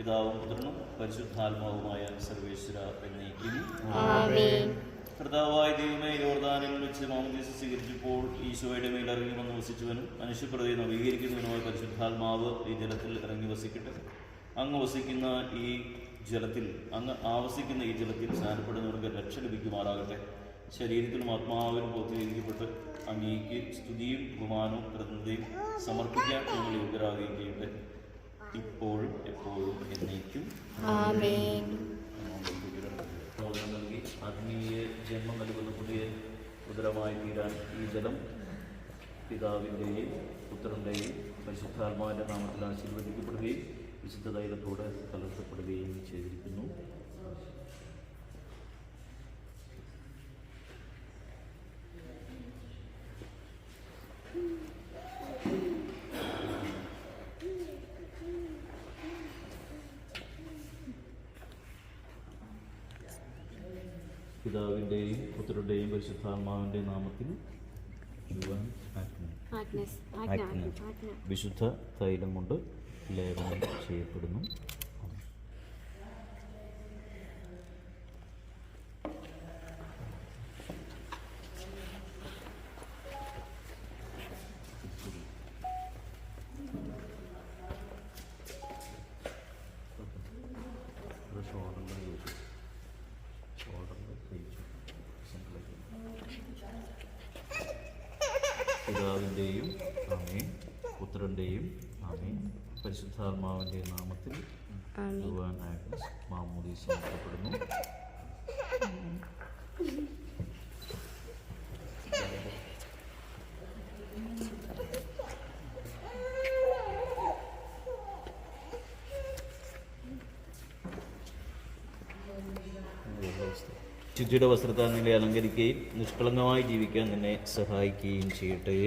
പിതാവും പുത്രനും പരിശുദ്ധാത്മാവുമായ സർവേശ്വര എന്നേക്കും. കർത്താവായ ദൈവമേ, യോർദാനിൽ വെച്ച് മാമോദീസ സ്വീകരിച്ചപ്പോൾ ഈശോയുടെ മേൽ ഇറങ്ങി വന്ന് വസിച്ചവനും മനുഷ്യപ്രതയെ നവീകരിക്കുന്നവനുമായ പരിശുദ്ധാത്മാവ് ഈ ജലത്തിൽ ഇറങ്ങി വസിക്കട്ടെ. അങ്ങ് വസിക്കുന്ന ഈ ജലത്തിൽ സ്നാനപ്പെടുന്നവർക്ക് രക്ഷ ലഭിക്കുമാറാകട്ടെ. ശരീരത്തിലും ആത്മാവിലും പൂർത്തീകരിക്കപ്പെട്ട് അങ്ങേക്ക് സ്തുതിയും ബഹുമാനവും കൃതജ്ഞതയും സമർപ്പിക്കാൻ ഞങ്ങൾ യോഗ്യരാകുകയും ചെയ്യട്ടെ, ഇപ്പോഴും എപ്പോഴും എന്നേക്കും. നൽകി ആത്മീയ ജന്മം നൽകുന്ന പുതിയ ഉദരമായി തീരാൻ ഈ ജലം പിതാവിൻ്റെയും പുത്രൻ്റെയും പരിശുദ്ധാത്മാവിൻ്റെ നാമത്തിൽ ആശീർവദിക്കപ്പെടുകയും വിശുദ്ധ തൈലത്തോടെ കലർത്തപ്പെടുകയും ചെയ്തിരിക്കുന്നു. പിതാവിൻ്റെയും പുത്രൻ്റെയും പരിശുദ്ധാത്മാവിൻ്റെ നാമത്തിൽ വിശുദ്ധ തൈലം കൊണ്ട് ലേപനം ചെയ്യപ്പെടുന്നു. പിതാവിൻ്റെയും ആമേൻ, പുത്രൻ്റെയും ആമേൻ, പരിശുദ്ധാത്മാവിൻ്റെ നാമത്തിൽ മാമോദീസ നടത്തപ്പെടുന്നു. ശുദ്ധിയുടെ വസ്ത്രത്താൽ നിന്നെ അലങ്കരിക്കുകയും നിഷ്കളങ്കമായി ജീവിക്കാൻ നിന്നെ സഹായിക്കുകയും ചെയ്യട്ടെ.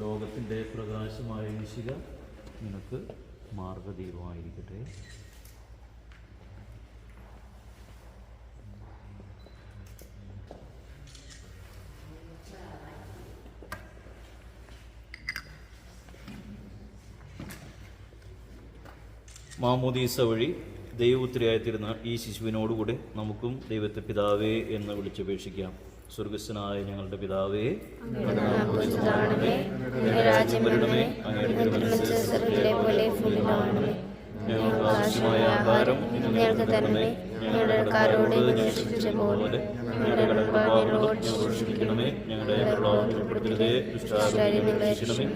ലോകത്തിൻ്റെ പ്രകാശമായ ഈശിക നിനക്ക് മാർഗദീപമായിരിക്കട്ടെ. മാമോദീസ വഴി ദൈവപുത്രിയായിത്തീരുന്ന ഈ ശിശുവിനോടുകൂടെ നമുക്കും ദൈവത്തെ പിതാവേ എന്ന് വിളിച്ചപേക്ഷിക്കാം. സ്വർഗസ്ഥനായ ഞങ്ങളുടെ പിതാവേ, വരണമേ, അങ്ങയുടെ ഞങ്ങൾക്ക് ആവശ്യമായ ആഹാരം ഞങ്ങൾക്ക് തരണമേ. ഞങ്ങളുടെ കടക്കാരോട് പോലെ ഞങ്ങളുടെ കടങ്ങളോട് ക്ഷമിക്കണമേ. ഞങ്ങളുടെ പ്രലോഭനത്തിൽ ഉൾപ്പെടുത്തരുതേ, ദുഷ്ടാരൂപികളെ രക്ഷിക്കണമേ.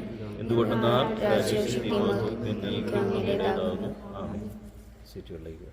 എന്തുകൊണ്ടെന്നാൽ രാജ്യവും ശക്തിയും എന്നേക്കും അങ്ങയുടേതാകുന്നു. ആമേൻ. സീറ്റുകളിലേക്ക്